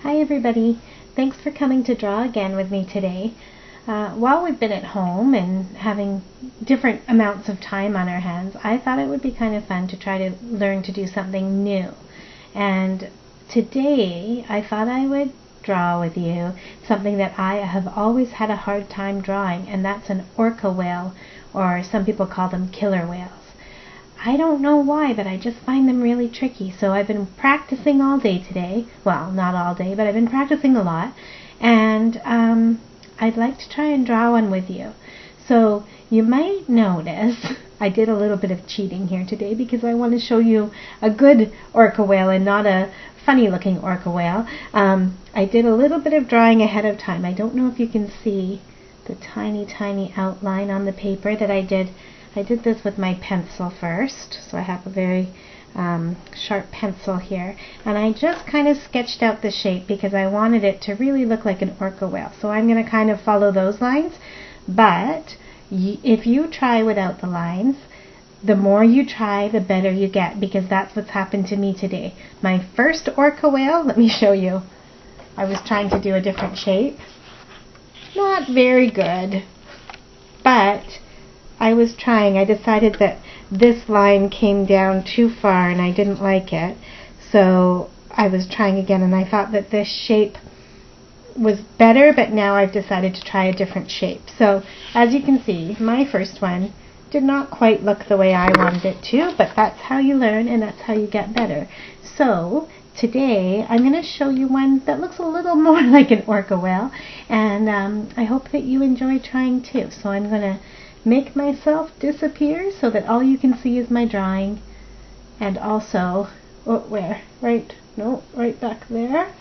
Hi everybody, thanks for coming to draw again with me today. While we've been at home and having different amounts of time on our hands, I thought it would be kind of fun to try to learn to do something new. And today I thought I would draw with you something that I have always had a hard time drawing, and that's an orca whale, or some people call them killer whales. I don't know why, but I just find them really tricky. So I've been practicing all day today. Well, not all day, but I've been practicing a lot. And I'd like to try and draw one with you. So you might notice I did a little bit of cheating here today because I want to show you a good orca whale and not a funny looking orca whale. I did a little bit of drawing ahead of time. I don't know if you can see the tiny outline on the paper that I did. I did this with my pencil first, so I have a very sharp pencil here, and I just kind of sketched out the shape because I wanted it to really look like an orca whale. So I'm going to kind of follow those lines, but if you try without the lines, the more you try, the better you get, because that's what's happened to me today. My first orca whale, let me show you. I was trying to do a different shape. Not very good, but I was trying. I decided that this line came down too far and I didn't like it. So I was trying again, and I thought that this shape was better, but now I've decided to try a different shape. So as you can see, my first one did not quite look the way I wanted it to, but that's how you learn and that's how you get better. So today I'm going to show you one that looks a little more like an orca whale, and I hope that you enjoy trying too. So I'm going to make myself disappear so that all you can see is my drawing, and also, oh, where? Right, no, right back there.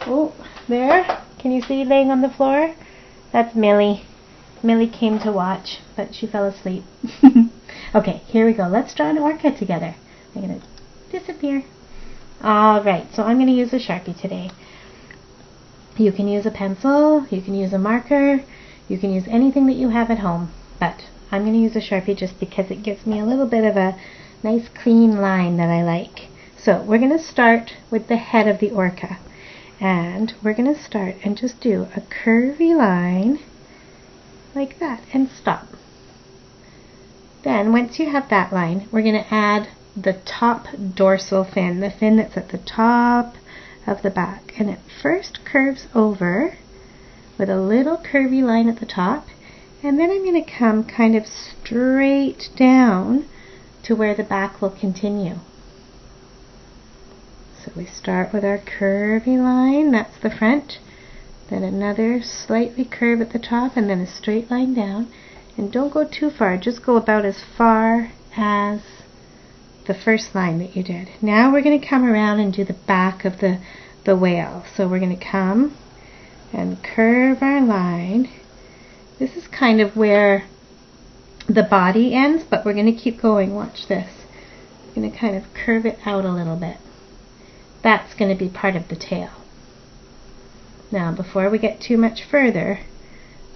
Oh, there. Can you see laying on the floor? That's Millie. Millie came to watch, but she fell asleep. Okay, here we go. Let's draw an orca together. I'm going to disappear. Alright, so I'm going to use a Sharpie today. You can use a pencil, you can use a marker, you can use anything that you have at home, but I'm going to use a Sharpie just because it gives me a little bit of a nice clean line that I like. So we're going to start with the head of the orca, and we're going to start and just do a curvy line like that and stop. Then once you have that line, we're going to add the top dorsal fin, the fin that's at the top of the back, and it first curves over with a little curvy line at the top, and then I'm going to come kind of straight down to where the back will continue. So we start with our curvy line, that's the front, then another slightly curve at the top, and then a straight line down. And don't go too far, just go about as far as the first line that you did. Now we're going to come around and do the back of the whale. So we're going to come and curve our line. This is kind of where the body ends, but we're going to keep going. Watch this. I'm going to kind of curve it out a little bit. That's going to be part of the tail. Now, before we get too much further,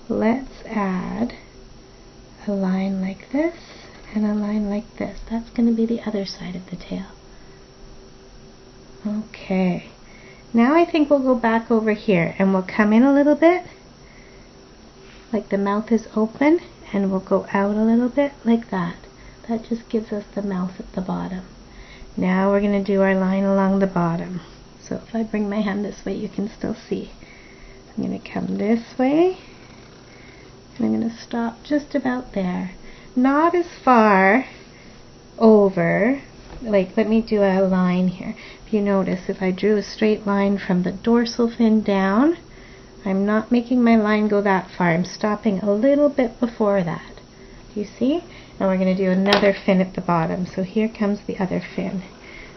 let's add a line like this and a line like this. That's going to be the other side of the tail. Okay. Now I think we'll go back over here and we'll come in a little bit, like the mouth is open, and we'll go out a little bit like that. That just gives us the mouth at the bottom. Now we're going to do our line along the bottom. So if I bring my hand this way, you can still see. I'm going to come this way, and I'm going to stop just about there. Not as far over, like let me do a line here. If you notice, if I drew a straight line from the dorsal fin down, I'm not making my line go that far. I'm stopping a little bit before that. Do you see? And we're going to do another fin at the bottom. So here comes the other fin.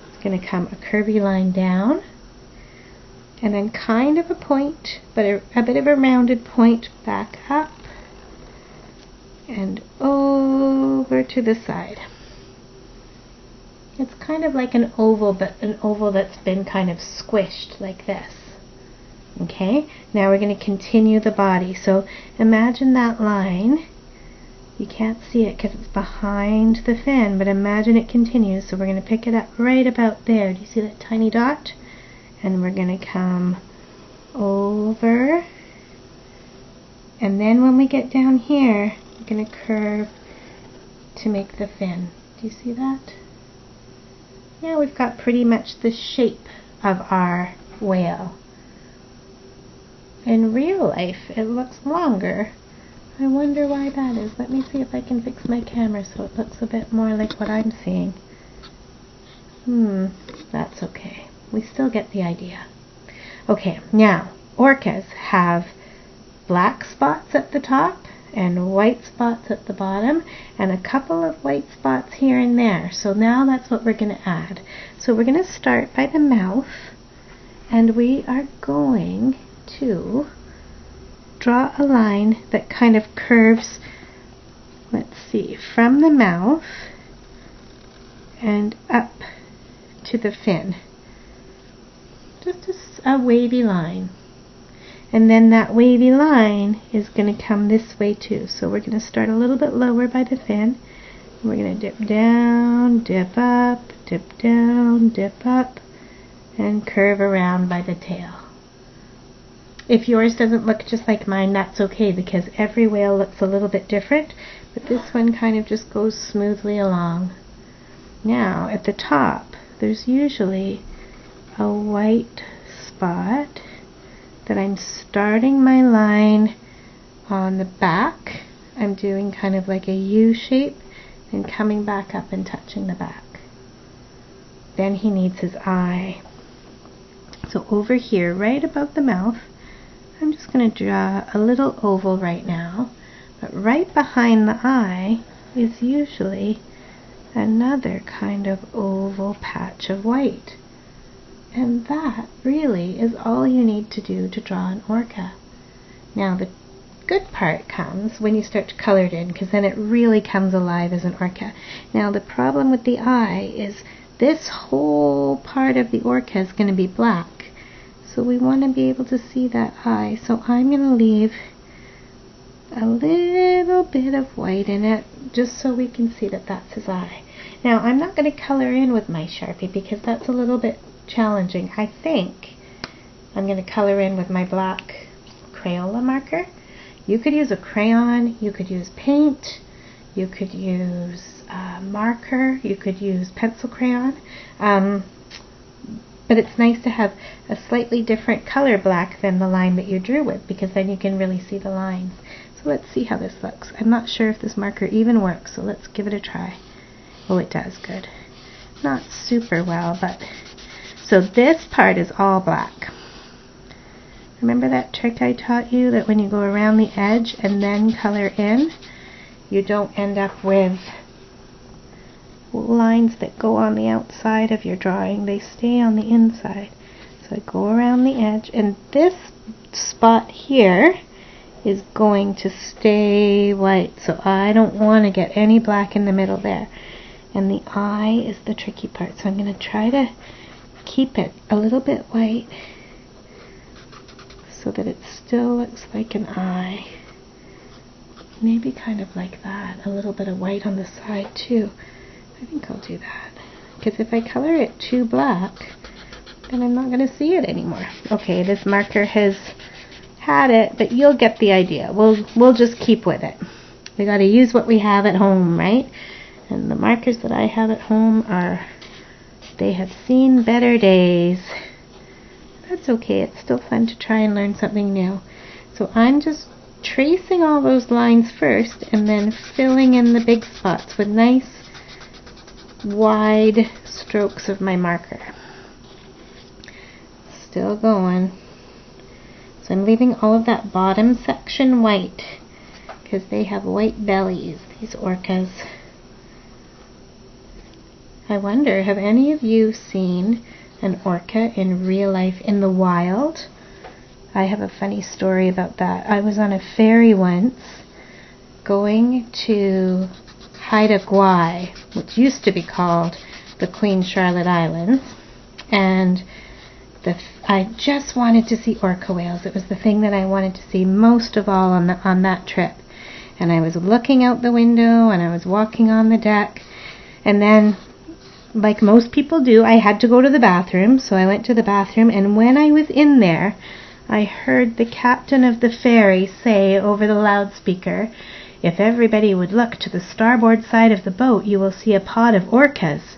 It's going to come a curvy line down, and then kind of a point, but a bit of a rounded point back up and over to the side. It's kind of like an oval, but an oval that's been kind of squished like this. Okay, now we're going to continue the body. So imagine that line. You can't see it because it's behind the fin, but imagine it continues. So we're going to pick it up right about there. Do you see that tiny dot? And we're going to come over, and then when we get down here, we're going to curve to make the fin. Do you see that? Now we've got pretty much the shape of our whale. In real life, it looks longer. I wonder why that is. Let me see if I can fix my camera so it looks a bit more like what I'm seeing. That's okay. We still get the idea. Okay, now, orcas have black spots at the top and white spots at the bottom and a couple of white spots here and there. So now that's what we're going to add. So we're going to start by the mouth, and we are going to draw a line that kind of curves, let's see, from the mouth and up to the fin. Just a wavy line. And then that wavy line is going to come this way too. So we're going to start a little bit lower by the fin. We're going to dip down, dip up, dip down, dip up, and curve around by the tail. If yours doesn't look just like mine, that's okay, because every whale looks a little bit different, but this one kind of just goes smoothly along. Now, at the top, there's usually a white spot that I'm starting my line on the back. I'm doing kind of like a U shape and coming back up and touching the back. Then he needs his eye. So over here, right above the mouth, I'm just going to draw a little oval right now, but right behind the eye is usually another kind of oval patch of white. And that really is all you need to do to draw an orca. Now the good part comes when you start to color it in, because then it really comes alive as an orca. Now the problem with the eye is this whole part of the orca is going to be black. So we want to be able to see that eye. So I'm going to leave a little bit of white in it just so we can see that that's his eye. Now I'm not going to color in with my Sharpie because that's a little bit challenging. I think I'm going to color in with my black Crayola marker. You could use a crayon, you could use paint, you could use marker, you could use pencil crayon, but it's nice to have a slightly different color black than the line that you drew with, because then you can really see the lines. So let's see how this looks. I'm not sure if this marker even works, so let's give it a try. Oh, it does. Good. Not super well, but so this part is all black. Remember that trick I taught you, that when you go around the edge and then color in, you don't end up with lines that go on the outside of your drawing. They stay on the inside. So I go around the edge, and this spot here is going to stay white, so I don't want to get any black in the middle there. And the eye is the tricky part, so I'm going to try to keep it a little bit white so that it still looks like an eye. Maybe kind of like that, a little bit of white on the side too. I think I'll do that, because if I color it too black, then I'm not going to see it anymore. Okay, this marker has had it, but you'll get the idea. We'll just keep with it. We got to use what we have at home, right? And the markers that I have at home they have seen better days. That's okay, it's still fun to try and learn something new. So I'm just tracing all those lines first and then filling in the big spots with nice wide strokes of my marker. Still going. So I'm leaving all of that bottom section white because they have white bellies, these orcas. I wonder, have any of you seen an orca in real life in the wild? I have a funny story about that. I was on a ferry once going to Haida Gwaii, which used to be called the Queen Charlotte Islands, and I just wanted to see orca whales. It was the thing that I wanted to see most of all on that trip. And I was looking out the window and I was walking on the deck, and then, like most people do, I had to go to the bathroom, so I went to the bathroom, and when I was in there, I heard the captain of the ferry say over the loudspeaker, "If everybody would look to the starboard side of the boat, you will see a pod of orcas."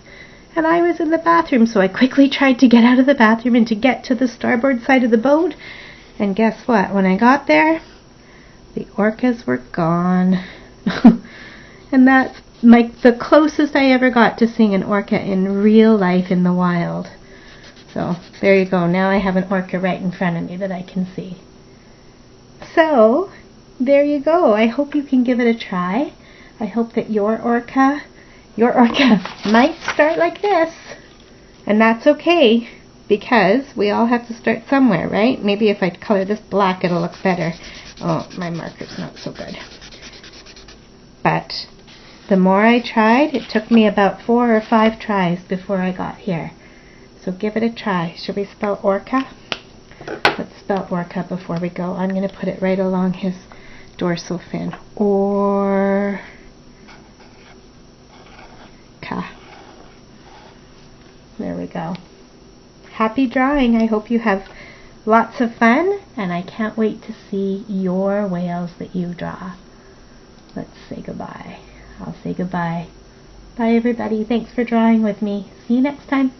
And I was in the bathroom, so I quickly tried to get out of the bathroom and to get to the starboard side of the boat. And guess what? When I got there, the orcas were gone. And that's the closest I ever got to seeing an orca in real life in the wild. So there you go. Now I have an orca right in front of me that I can see. So there you go. I hope you can give it a try. I hope that your orca might start like this. And that's okay, because we all have to start somewhere, right? Maybe if I color this black, it'll look better. Oh, my marker's not so good. But the more I tried, it took me about 4 or 5 tries before I got here. So give it a try. Should we spell orca? Let's spell orca before we go. I'm going to put it right along his dorsal fin. Orca. There we go. Happy drawing. I hope you have lots of fun, and I can't wait to see your whales that you draw. Let's say goodbye. I'll say goodbye. Bye everybody. Thanks for drawing with me. See you next time.